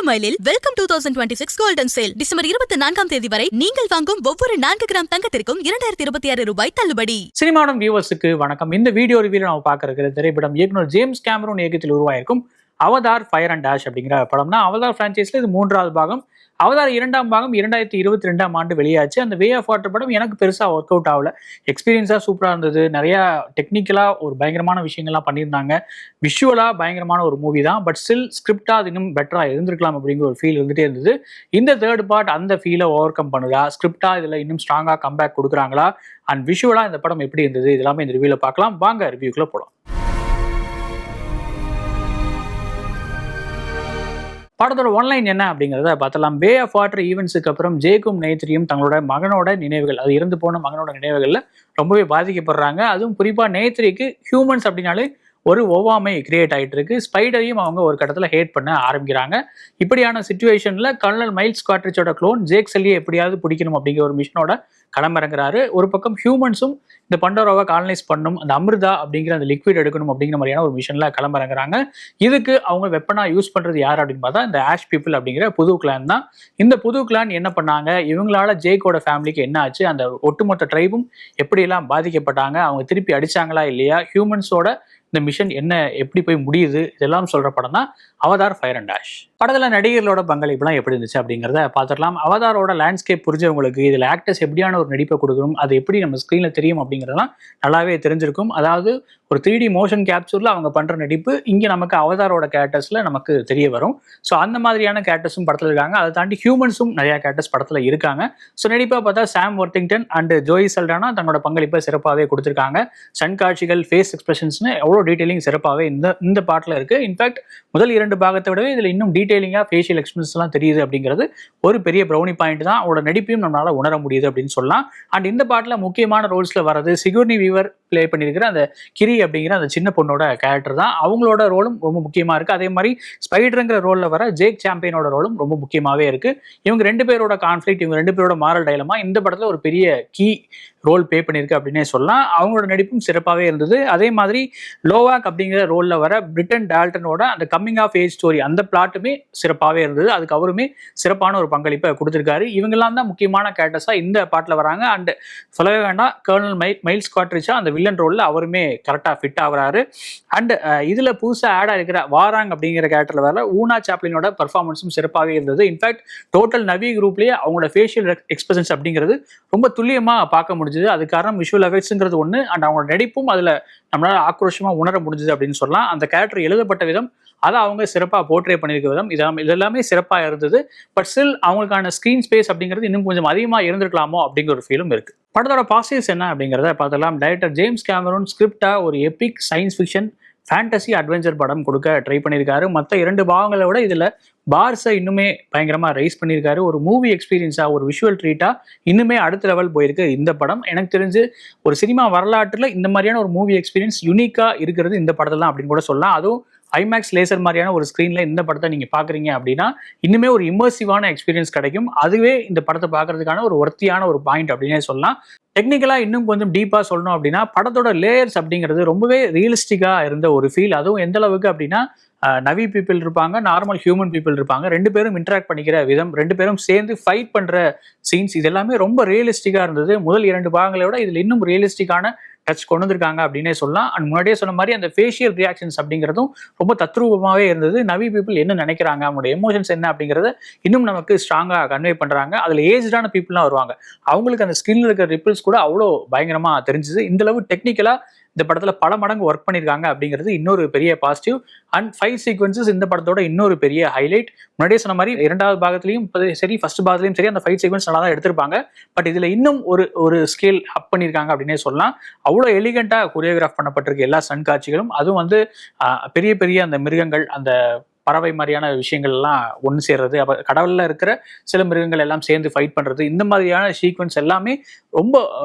மைலில் welcome 2026 golden sale December 24ஆம் தேதி வரை நீங்கள் வாங்கும் ஒவ்வொரு 4 கிராம் தங்கத்திற்கும் 2026 ரூபாய் தள்ளுபடி. சினிமாவின் வியூவர்ஸுக்கு வணக்கம். இந்த வீடியோ ரிவ்யூல நம்ம பார்க்க இருக்கிற திரைப்படம் இயக்குனர் ஜேம்ஸ் கேமரூன் இயக்கத்தில் உருவாயிருக்கும் அவதார் ஃபயர் அண்ட் டேஷ் அப்படிங்கிற படம்னா அவதார் பிரான்ச்சைஸ்ல இது 3வது பாகம். அவதார் 2ஆம் பாகம் 2022ஆம் ஆண்டு வெளியாச்சு. அந்த வே ஆஃப் வாட்டர் படம் எனக்கு பெருசா ஒர்க் அவுட் ஆகல. எக்ஸ்பீரியன்ஸா சூப்பரா இருந்தது. நிறைய டெக்னிக்கலா ஒரு பயங்கரமான விஷயங்கள்லாம் பண்ணியிருந்தாங்க. விஷுவலா பயங்கரமான ஒரு மூவி தான். பட் ஸ்டில் ஸ்கிரிப்டா அது இன்னும் பெட்டரா இருந்திருக்கலாம் அப்படிங்கிற ஒரு ஃபீல் இருந்துட்டே இருந்தது. இந்த தேர்ட் பார்ட் அந்த ஃபீலை ஓவர் கம் பண்ணுதா, ஸ்கிரிப்டா இதுல இன்னும் ஸ்ட்ராங்கா கம்பேக் கொடுக்குறாங்களா, அண்ட் விஷுவலா இந்த படம் எப்படி இருந்தது, இதெல்லாமே இந்த ரிவ்யூல பார்க்கலாம். வாங்க ரிவ்யூக்குள்ள போலாம். படத்தோட ஒன்லைன் என்ன அப்படிங்கிறத பார்த்தலாம். வே ஆஃப் வாட்டர் ஈவெண்ட்ஸுக்கு அப்புறம் ஜேக்கும் நேத்ரியும் தங்களோட மகனோட நினைவுகள், அது இறந்து போன மகனோட நினைவுகள்ல ரொம்பவே பாதிக்கப்படுறாங்க. அதுவும் குறிப்பா நேத்ரிக்கு ஹியூமன்ஸ் அப்படின்னாலே ஒரு ஒவ்வாமை கிரியேட் ஆகிட்டு இருக்கு. ஸ்பைடரையும் அவங்க ஒரு கட்டத்தில் ஹேட் பண்ண ஆரம்பிக்கிறாங்க. இப்படியான சிச்சுவேஷன்ல கர்னல் மைல்ஸ் ஸ்குவாட்ரிச்சோட க்ளோன் ஜேக் சல்லியை எப்படியாவது பிடிக்கணும் அப்படிங்கிற ஒரு மிஷனோட களமிறங்குறாரு. ஒரு பக்கம் ஹியூமன்ஸும் இந்த பண்டோராவை காலனைஸ் பண்ணணும், அந்த அமிர்தா அப்படிங்கிற அந்த லிக்விட் எடுக்கணும் அப்படிங்கிற மாதிரியான ஒரு மிஷன்ல களமிறங்குறாங்க. இதுக்கு அவங்க வெப்பனா யூஸ் பண்றது யார் அப்படின்னு பார்த்தா இந்த ஆஷ் பீப்புள் அப்படிங்கிற புது கிளான் தான். இந்த புது கிளான் என்ன பண்ணாங்க, இவங்களால ஜேக்கோட ஃபேமிலிக்கு என்ன ஆச்சு, அந்த ஒட்டுமொத்த ட்ரைபும் எப்படியெல்லாம் பாதிக்கப்பட்டாங்க, அவங்க திருப்பி அடிச்சாங்களா இல்லையா, ஹியூமன்ஸோட இந்த மிஷன் என்ன எப்படி போய் முடியுது, இதெல்லாம் சொல்ற படம் தான் அவதார் ஃபயர் அண்ட் டேஷ். படத்துல நடிகர்களோட பங்களிப்புலாம் எப்படி இருந்துச்சு அப்படிங்கிறத பார்த்துடலாம். அவதாரோட லேண்ட்ஸ்கேப் புரிஞ்சவங்களுக்கு இதுல ஆக்டர்ஸ் எப்படியான ஒரு நடிப்பை கொடுக்கணும், அது எப்படி நம்ம ஸ்க்ரீன்ல தெரியும் அப்படிங்கிறதெல்லாம் நல்லாவே தெரிஞ்சிருக்கும். அதாவது ஒரு 3D மோஷன் கேப்சூர்ல அவங்க பண்ற நடிப்பு இங்க நமக்கு அவதாரோட கேரக்டர்ஸ்ல நமக்கு தெரிய வரும். ஸோ அந்த மாதிரியான கேரக்டர்ஸும் படத்துல இருக்காங்க. அதை தாண்டி ஹியூமன்ஸும் நிறைய கேரக்டர்ஸ் படத்துல இருக்காங்க. ஸோ நடிப்பா பார்த்தா சாம் வொர்த்திங்டன் அண்ட் ஜோயி சல்டானா தங்களோட பங்களிப்பை சிறப்பாகவே கொடுத்துருக்காங்க. சன் காட்சிகள், ஃபேஸ் எக்ஸ்பிரஷன்ஸ்னு எவ்வளோ டீடைலிங் சிறப்பாகவே இந்த பாட்டில் இருக்கு. இன்ஃபேக்ட் முதல் 2 பாகத்தை விடவே இதுல இன்னும் டீடைலிங்கா ஃபேஷியல் எக்ஸ்பிரஷன்ஸ் எல்லாம் தெரியுது அப்படிங்கிறது ஒரு பெரிய ப்ரௌனி பாயிண்ட் தான். அவரோட நடிப்பையும் நம்மளால உணர முடியுது அப்படின்னு சொல்லலாம். அண்ட் இந்த பாட்டில் முக்கியமான ரோல்ஸ்ல வர்றது சிகுர்னி வீவர் பிளே பண்ணியிருக்கிற அந்த கிரி அப்படிங்கிற அந்த சின்ன பொண்ணோட கேரக்டர் தான். அவங்களோட ரோலும் ரொம்ப முக்கியமா இருக்கு. அதே மாதிரி ஸ்பைடருங்கிற ரோல்ல வர ஜேக் சாம்பியனோட ரோலும் ரொம்ப முக்கியமாவே இருக்கு. இவங்க 2 பேரோட கான்ஃபிளிக்ட், இவங்க 2 பேரோட மாரல் டைலமா இந்த படத்துல ஒரு பெரிய கீ ரோல் பே பண்ணியிருக்கு அப்படின்னே சொல்லலாம். அவங்களோட நடிப்பும் சிறப்பாகவே இருந்தது. அதே மாதிரி லோவாக் அப்படிங்கிற ரோல்ல வர பிரிட்டன் டால்டனோட அந்த கம்மிங் ஆஃப் ஏஜ் ஸ்டோரி அந்த பிளாட்டுமே சிறப்பாகவே இருந்தது. அதுக்கு அவருமே சிறப்பான ஒரு பங்களிப்பை கொடுத்திருக்காரு. இவங்கெல்லாம் தான் முக்கியமான கேரக்டர்ஸா இந்த பாட்டில் வராங்க. அண்ட் சொல்லவே வேண்டாம், கர்னல் மைல்ஸ் ஸ்குவாட்ரிச்சா அந்த வில்லன் ரோல்ல அவருமே கரெக்டாக ஃபிட் ஆகுறாரு. அண்ட் இதுல புதுசாக ஆட் ஆகிருக்கிற வாராங் அப்படிங்கிற கேரக்டர்ல வர ஊனா சாப்ளினோட பர்ஃபார்மன்ஸும் சிறப்பாகவே இருந்தது. இன்ஃபேக்ட் டோட்டல் நவி குரூப்லேயே அவங்களோட ஃபேஷியல் எக்ஸ்பிரஷன்ஸ் அப்படிங்கிறது ரொம்ப துல்லியமா பார்க்க முடிஞ்சது. அது காரணம் விஷுவல் எஃபெக்ட்ஸ்ங்கிறது ஒன்று, அண்ட் அவங்களோட நடிப்பும் அதுல நம்மளால ஆக்ரோஷமா உணர முடிஞ்சது அப்படின்னு சொல்லலாம். அந்த கேரக்டர் எழுதப்பட்ட விதம், அதை அவங்க சிறப்பாக போர்ட்ரே பண்ணியிருக்க விதம், இதெல்லாமே சிறப்பாக இருந்தது. பட் ஸ்டில் அவங்களுக்கான ஸ்க்ரீன் ஸ்பேஸ் அப்படிங்கிறது இன்னும் கொஞ்சம் அதிகமாக இருந்திருக்கலாமோ அப்படிங்கிற ஒரு ஃபீலும் இருக்கு. படத்தோட பாசிட்டிவ்ஸ் என்ன அப்படிங்கிறத பார்த்தலாம். டைரக்டர் ஜேம்ஸ் கேமரூன் ஸ்கிரிப்டா ஒரு Epic science fiction fantasy adventure படம் கொடுக்க ட்ரை பண்ணியிருக்காரு. மற்ற 2 பாகங்களை விட இதில் பார்ஸை இன்னுமே பயங்கரமாக ரைஸ் பண்ணியிருக்காரு. ஒரு மூவி எக்ஸ்பீரியன்ஸாக, ஒரு விஷுவல் ட்ரீட்டாக இன்னுமே அடுத்த லெவல் போயிருக்கு இந்த படம். எனக்கு தெரிஞ்சு ஒரு சினிமா வரலாற்றில் இந்த மாதிரியான ஒரு மூவி எக்ஸ்பீரியன்ஸ் யூனிக்காக இருக்கிறது இந்த படத்தில் தான் அப்படின்னு கூட சொல்லலாம். அதுவும் ஐமேக்ஸ் லேசர் மாதிரியான ஒரு ஸ்க்ரீன்ல இந்த படத்தை நீங்க பாக்குறீங்க அப்படின்னா இன்னுமே ஒரு இம்மர்சிவான எக்ஸ்பீரியன்ஸ் கிடைக்கும். அதுவே இந்த படத்தை பார்க்கறதுக்கான ஒரு ஒர்த்தியான ஒரு பாயிண்ட் அப்படின்னே சொல்லலாம். டெக்னிக்கலா இன்னும் கொஞ்சம் டீப்பா சொல்லணும் அப்படின்னா படத்தோட லேயர்ஸ் அப்படிங்கிறது ரொம்பவே ரியலிஸ்டிக்கா இருந்த ஒரு ஃபீல். அதுவும் எந்த அளவுக்கு அப்படின்னா நவி பீப்புள் இருப்பாங்க, நார்மல் ஹியூமன் பீப்புள் இருப்பாங்க. 2 பேரும் இன்டராக்ட் பண்ணிக்கிற விதம், 2 பேரும் சேர்ந்து ஃபைட் பண்ற சீன்ஸ், இது எல்லாமே ரொம்ப ரியலிஸ்டிக்கா இருந்தது. முதல் 2 பாகங்களை விட இதுல இன்னும் ரியலிஸ்டிக்கான டச் கொண்டு வந்திருக்காங்க அப்படின்னே சொல்லலாம். அண்ட் முன்னாடியே சொன்ன மாதிரி அந்த ஃபேஷியல் ரியாக்ஷன்ஸ் அப்படிங்கிறதும் ரொம்ப தத்ரூபமாகவே இருந்தது. நவி பீப்புள் என்ன நினைக்கிறாங்க, அவங்களோட எமோஷன்ஸ் என்ன அப்படிங்கிறத இன்னும் நமக்கு ஸ்ட்ராங்காக கன்வே பண்ணுறாங்க. அதில் ஏஜ்டான பீப்புள்லாம் வருவாங்க, அவங்களுக்கு அந்த ஸ்கின்ல இருக்கிற ரிப்பிள்ஸ் கூட அவ்வளோ பயங்கரமாக தெரிஞ்சுது. இந்த அளவு டெக்னிக்கலாக இந்த படத்துல பல மடங்கு ஒர்க் பண்ணியிருக்காங்க அப்படிங்கிறது இன்னொரு பெரிய பாசிட்டிவ். அண்ட் ஃபைட் சீக்வன்சஸ் இந்த படத்தோட இன்னொரு பெரிய ஹைலைட். முன்னாடியே சொன்ன மாதிரி 2வது பாகத்திலையும் சரி, ஃபர்ஸ்ட் பாகத்திலையும் சரி, அந்த ஃபைட் சீக்வன்ஸ் நல்லா தான் எடுத்திருப்பாங்க. பட் இதுல இன்னும் ஒரு ஸ்கேல் அப் பண்ணியிருக்காங்க அப்படின்னே சொல்லலாம். அவ்வளோ எலிகண்டா கொரியோகிராஃப் பண்ணப்பட்டிருக்கு எல்லா சன் காட்சிகளும். அதுவும் வந்து பெரிய பெரிய அந்த மிருகங்கள், அந்த பறவை மாதிரியான விஷயங்கள் எல்லாம் ஒன்று சேர்றது, அப்போ கடவுளில் இருக்கிற சில மிருகங்கள் எல்லாம் சேர்ந்து ஃபைட் பண்ணுறது, இந்த மாதிரியான சீக்வன்ஸ் எல்லாமே ரொம்ப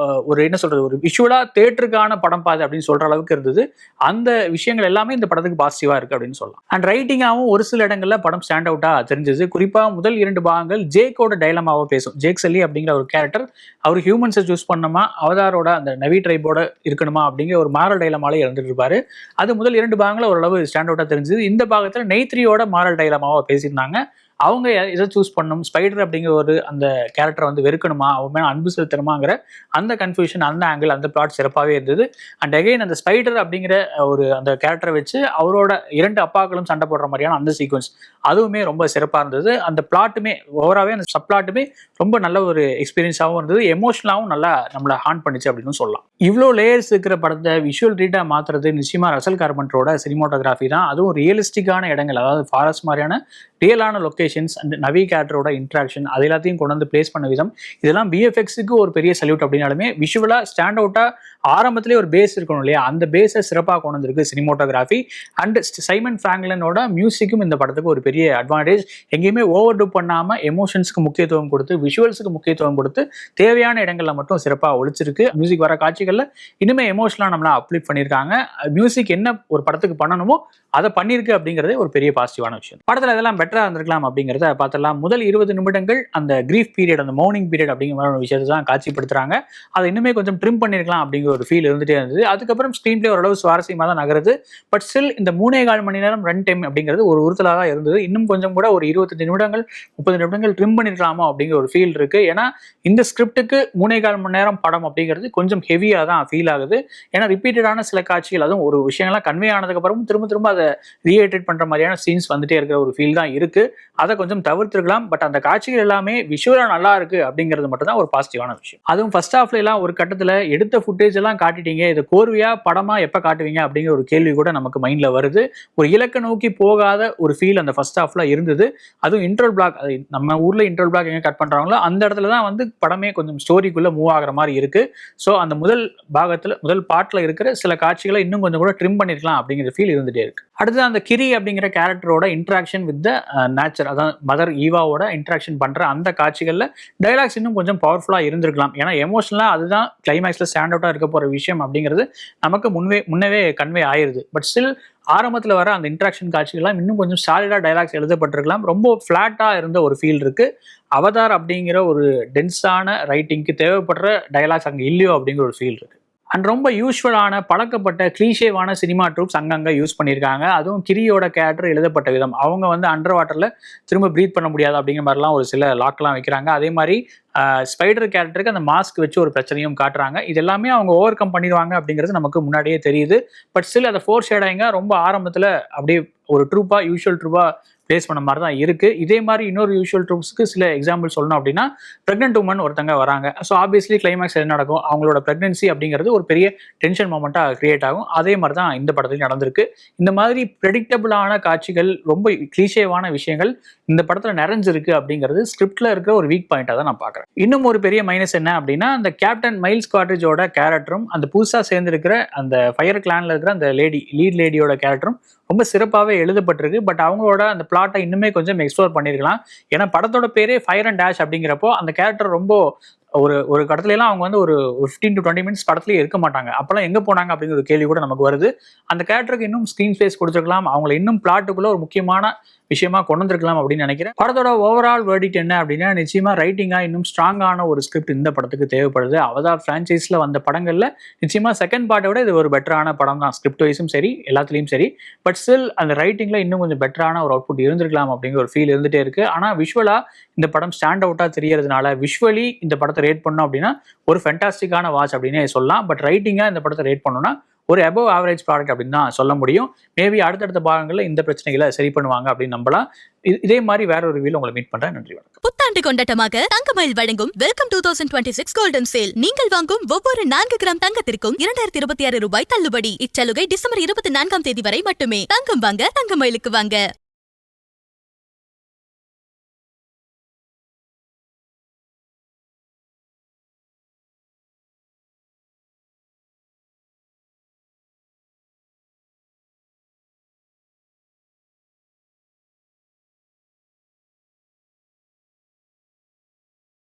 ஒரு என்ன சொல்றது, ஒரு விஷுவலாக தேட்டருக்கான படம் பாது அப்படின்னு சொல்ற அளவுக்கு இருந்தது. அந்த விஷயங்கள் எல்லாமே இந்த படத்துக்கு பாசிட்டிவா இருக்கு அப்படின்னு சொல்லலாம். அண்ட் ரைட்டிங்காகவும் ஒரு சில இடங்கள்ல படம் ஸ்டாண்ட் அவுட்டா தெரிஞ்சது. குறிப்பா முதல் 2 பாகங்கள் ஜேக்கோட டைலமாவை பேசும். ஜேக் சல்லி அப்படிங்கிற ஒரு கேரக்டர், அவர் ஹியூமன்ஸை சூஸ் பண்ணணுமா, அவதாரோட அந்த நவி ட்ரைபோட இருக்கணுமா அப்படிங்கிற ஒரு மாரல் டைலமாலே இருந்துட்டு இருப்பாரு. அது முதல் 2 பாகங்களை ஓரளவு ஸ்டாண்ட் அவுட்டா தெரிஞ்சது. இந்த பாகத்தில் நெய்த்ரியோட மாரல் டைலமாவை பேசியிருந்தாங்க. அவங்க எதை சூஸ் பண்ணணும், ஸ்பைடர் அப்படிங்கிற ஒரு அந்த கேரக்டரை வந்து வெறுக்கணுமா, அவன் மேலே அன்பு செலுத்தணுமாங்கிற அந்த கன்ஃபியூஷன், அந்த ஆங்கிள், அந்த பிளாட் சிறப்பாகவே இருந்தது. அண்ட் அகைன் அந்த ஸ்பைடர் அப்படிங்கிற ஒரு அந்த கேரக்டரை வச்சு அவரோட 2 அப்பாக்களும் சண்டை போடுற மாதிரியான அந்த சீக்வன்ஸ் அதுவுமே ரொம்ப சிறப்பாக இருந்தது. அந்த பிளாட்டுமே ஓவராகவே அந்த சப் பிளாட்டுமே ரொம்ப நல்ல ஒரு எக்ஸ்பீரியன்ஸாகவும் இருந்தது, எமோஷனலாகவும் நல்லா நம்மளை ஹாண்ட் பண்ணிச்சு அப்படின்னு சொல்லலாம். இவ்வளோ லேயர்ஸ் இருக்கிற படத்தை விஷுவல் ரீடாக மாற்றுறது நிச்சயமா ரசல் கார்பெண்டரோட சினிமோட்டோகிராஃபி தான். அதுவும் ரியலிஸ்டிக்கான இடங்கள், அதாவது ஃபாரஸ்ட் மாதிரியான ரியலான லொக்கேஷன்ஸ் அண்ட் நவி கேரக்டரோட இன்ட்ராக்ஷன் அது எல்லாத்தையும் கொண்டு வந்து பிளேஸ் பண்ண விதம், இதெல்லாம் பிஎஃப்எக்ஸுக்கு ஒரு பெரிய சல்யூட். அப்படின்னாலுமே விஷுவலாக ஸ்டாண்ட் அவுட்டாக ஆரம்பத்திலே ஒரு பேஸ் இருக்கணும் இல்லையா, அந்த பேஸை சிறப்பாக கொண்டு வந்திருக்கு சினிமோட்டோகிராஃபி. அண்ட் சைமன் ஃப்ராங்க்லினோட மியூசிக்கும் இந்த படத்துக்கு ஒரு பெரிய அட்வான்டேஜ். எங்கேயுமே ஓவர் டூ பண்ணாமல் எமோஷன்ஸுக்கு முக்கியத்துவம் கொடுத்து, விஷுவல்ஸுக்கு முக்கியத்துவம் கொடுத்து, தேவையான இடங்களில் மட்டும் சிறப்பாக ஒழிச்சிருக்கு. மியூசிக் வர காட்சிகளில் இன்னுமே எமோஷனலாக நம்மளை அப்லிஃப்ட் பண்ணியிருக்காங்க. மியூசிக் என்ன ஒரு படத்துக்கு பண்ணணுமோ அதை பண்ணியிருக்கு அப்படிங்கிறதே ஒரு பெரிய பாசிட்டிவான விஷயம். படத்தில் இதெல்லாம் பெட்டராக இருந்திருக்கலாம் அப்படிங்கிறத பார்த்தலாம். முதல் 20 நிமிடங்கள் அந்த கிரீஃப் பீரியட், அந்த மௌனிங் பீரியட் அப்படிங்கிற ஒரு விஷயத்தை தான் காட்சிப்படுத்துறாங்க. அதை இன்னுமே கொஞ்சம் ட்ரிம் பண்ணியிருக்கலாம் அப்படிங்கிற ஒரு ஃபீல் இருந்துகிட்டே இருந்தது. அதுக்கப்புறம் ஸ்க்ரீன் பிளே ஓரளவு சுவாரஸ்யமாக தான் நகருது. பட் ஸ்டில் இந்த 3.25 மணி நேரம் ரன் டைம் அப்படிங்கிறது ஒரு உறுத்தலாக தான் இருந்தது. இன்னும் கொஞ்சம் கூட ஒரு 25 நிமிடங்கள் 30 நிமிடங்கள் ட்ரிம் பண்ணிருக்கலாமோ அப்படிங்கிற ஒரு ஃபீல் இருக்கு. ஏன்னா இந்த ஸ்கிரிப்டுக்கு 3.25 மணி நேரம் படம் அப்படிங்கிறது கொஞ்சம் ஹெவியாக தான் ஃபீல் ஆகுது. ஏன்னா ரிப்பீட்டடான சில காட்சிகள், அதுவும் ஒரு விஷயங்கள்லாம் கன்வே ஆனதுக்கப்புறம் திரும்ப அதை ரீஹைட்ரேட் பண்ற மாதிரியான சீன்ஸ் வந்துட்டே இருக்கிற ஒரு ஃபீல் தான் இருக்கு. அதை கொஞ்சம் தவிர்த்திருக்கலாம். பட் அந்த காட்சிகள் எல்லாமே விஷுவலா நல்லா இருக்கு அப்படிங்கிறது மட்டும் தான் ஒரு பாசிட்டிவான விஷயம். அதுவும் ஃபர்ஸ்ட் ஹாஃப்ல எல்லாம் ஒரு கட்டத்துல எடுத்த ஃபுட்டேஜ் எல்லாம் காட்டிட்டீங்க, இது கோர்வையா படமா எப்ப காட்டுவீங்க அப்படிங்கிற ஒரு கேள்வி கூட நமக்கு மைண்ட்ல வருது. ஒரு இலக்க நோக்கி போகாத ஒரு ஃபீல் அந்த ஃபர்ஸ்ட் ஹாஃப்ல இருந்தது. அதுவும் இன்ட்ரோல் பிளாக், நம்ம ஊர்ல இன்ட்ரோல் பிளாக் எங்க கட் பண்றாங்களோ அந்த இடத்துல தான் வந்து படமே கொஞ்சம் ஸ்டோரிக்குள்ள மூவ் ஆகிற மாதிரி இருக்கு. ஸோ அந்த முதல் பார்ட்ல இருக்கிற சில காட்சிகளை இன்னும் கொஞ்சம் கூட ட்ரிம் பண்ணிருக்கலாம் அப்படிங்கிற ஃபீல் இருந்துட்டே இருக்கு. அடுத்து அந்த கிரி அப்படிங்கிற கேரக்டரோட இன்ட்ராக்ஷன் வித் த நேச்சர், அதான் மதர் ஈவாவோட இன்ட்ராக்ஷன் பண்ற அந்த காட்சிகள்ல டைலாக்ஸ் இன்னும் கொஞ்சம் பவர்ஃபுல்லா இருந்திருக்கலாம். ஏன்னா எமோஷனலா அதுதான் கிளைமேக்ஸ்ல ஸ்டாண்ட் அவுட்டா இருக்க போற விஷயம் அப்படிங்கிறது நமக்கு முன்னவே கன்வே ஆயிருது. பட் ஸ்டில் ஆரம்பத்தில் வர அந்த இன்ட்ராக்ஷன் காட்சிகள்லாம் இன்னும் கொஞ்சம் சாலிடா டைலாக்ஸ் எழுதப்பட்டிருக்கலாம். ரொம்ப ஃபிளாட்டா இருந்த ஒரு ஃபீல் இருக்கு. அவதார் அப்படிங்கிற ஒரு டென்ஸான ரைட்டிங்க்கு தேவைப்படுற டைலாக்ஸ் அங்கே இல்லையோ அப்படிங்கிற ஒரு ஃபீல் இருக்கு. அண்ட் ரொம்ப யூஸ்வலான பழக்கப்பட்ட கிளீஷேவான சினிமா ட்ரூப்ஸ் அங்கங்கே யூஸ் பண்ணியிருக்காங்க. அதுவும் கிரியோட கேரக்டர் எழுதப்பட்ட விதம், அவங்க வந்து அண்டர் வாட்டரில் திரும்ப ப்ரீத் பண்ண முடியாது அப்படிங்கிற மாதிரிலாம் ஒரு சில லாக்லாம் வைக்கிறாங்க. அதே மாதிரி ஸ்பைடர் கேரக்டருக்கு அந்த மாஸ்க் வச்சு ஒரு பிரச்சனையும் காட்டுறாங்க. இது எல்லாமே அவங்க ஓவர் கம் பண்ணிடுவாங்க அப்படிங்கிறது நமக்கு முன்னாடியே தெரியுது. பட் ஸ்டில் அதை ஃபோர் ஷேடாங்க ரொம்ப ஆரம்பத்தில் அப்படியே ஒரு ட்ரூப்பாக யூஷுவல் ட்ரூப்பாக பிளேஸ் பண்ண மாதிரி தான் இருக்கு. இதே மாதிரி இன்னொரு யூஷுவல் ட்ரூப்ஸ்க்கு சில எக்ஸாம்பிள் சொல்லணும் அப்படின்னா, பிரெக்னென்ட் உமன் ஒருத்தங்க வராங்க. ஸோ ஆப்வியஸ்லி கிளைமேக்ஸ் என்ன நடக்கும், அவங்களோட பிரெக்னன்சி அப்படிங்கிறது ஒரு பெரிய டென்ஷன் மொமெண்ட்டாக கிரியேட் ஆகும். அதே மாதிரி தான் இந்த படத்துலையும் நடந்திருக்கு. இந்த மாதிரி ப்ரெடிக்டபிளான காட்சிகள், ரொம்ப கிளீஷேவான விஷயங்கள் இந்த படத்தில் நிறைஞ்சிருக்கு அப்படிங்கிறது ஸ்கிரிப்ட்ல இருக்கிற ஒரு வீக் பாயிண்டாக தான் நான் பார்க்குறேன். இன்னும் ஒரு பெரிய மைனஸ் என்ன அப்படின்னா, அந்த கேப்டன் மைல்ஸ் காட்ரிட்ஜோட கேரக்டரும் அந்த புதுசாக சேர்ந்திருக்கிற அந்த ஃபயர் கிளான்ல இருக்கிற அந்த லீட் லேடியோட கேரக்டரும் ரொம்ப சிறப்பாகவே எழுதப்பட்டிருக்கு. பட் அவங்களோட அந்த பிளாட்டை இன்னுமே கொஞ்சம் எக்ஸ்ப்ளோர் பண்ணியிருக்கலாம். ஏன்னா படத்தோட பேரே ஃபயர் அண்ட் டேஷ் அப்படிங்கிறப்போ அந்த கேரக்டர் ரொம்ப ஒரு கடத்துல எல்லாம் அவங்க வந்து ஒரு 15 to 20 மினிட்ஸ் படத்துலயே இருக்க மாட்டாங்க. அப்பெல்லாம் எங்க போனாங்க அப்படிங்கிற ஒரு கேள்வி கூட நமக்கு வருது. அந்த கேரக்டருக்கு இன்னும் ஸ்கிரீன் ஸ்பேஸ் கொடுத்துருக்கலாம், அவங்களை இன்னும் பிளாட்டுக்குள்ள ஒரு முக்கியமான விஷயமா கொண்டு வந்திருக்கலாம் அப்படின்னு நினைக்கிறேன். படத்தோட ஓவரால் வேர்டிக்ட் என்ன அப்படின்னா, நிச்சயமா ரைட்டிங்கா இன்னும் ஸ்ட்ராங்கான ஒரு ஸ்கிரிப்ட் இந்த படத்துக்கு தேவைப்படுது. அவதார் பிரான்ச்சைஸ்ல வந்த படங்கள்ல நிச்சயமா செகண்ட் பார்ட்டை விட இது ஒரு பெட்டரான படம் தான், ஸ்கிரிப்ட் வைஸும் சரி எல்லாத்துலயும் சரி. பட் ஸ்டில் அந்த ரைட்டிங்ல இன்னும் கொஞ்சம் பெட்டரான ஒரு அவுட்புட் இருந்திருக்கலாம் அப்படிங்கிற ஒரு ஃபீல் இருந்துட்டே இருக்கு. ஆனா விஷுவலா இந்த படம் ஸ்டாண்ட் அவுட்டா தெரியறதுனால விஷுவலி இந்த படத்தை ரேட் பண்ணோம் அப்படின்னா ஒரு ஃபென்டாஸ்டிக்கான வாட்ச் அப்படின்னே சொல்லலாம். பட் ரைட்டிங்கா இந்த படத்தை ரேட் பண்ணோம்னா ஒரு அபவ் ஆவரேஜ் ப்ராடக்ட் அப்படின்னு தான் சொல்ல முடியும். மேபி அடுத்தடுத்த பாகங்களில் இந்த பிரச்சனைகளை சரி பண்ணுவாங்க அப்படின்னு நம்பலாம். இதே மாதிரி வேற ஒரு ரிவ்யூல உங்களை மீட் பண்றேன். நன்றி, வணக்கம். புத்தாண்டு கொண்டாட்டமாக தங்கமயில் வழங்கும் வெல்கம் 2026 கோல்டன் சேல். நீங்கள் வாங்கும் ஒவ்வொரு 4 கிராம் தங்கத்திற்கும் 2026 ரூபாய் தள்ளுபடி. இச்சலுகை டிசம்பர் 24 வரை மட்டுமே. தங்கம் வாங்க தங்கமயிலுக்கு வாங்க.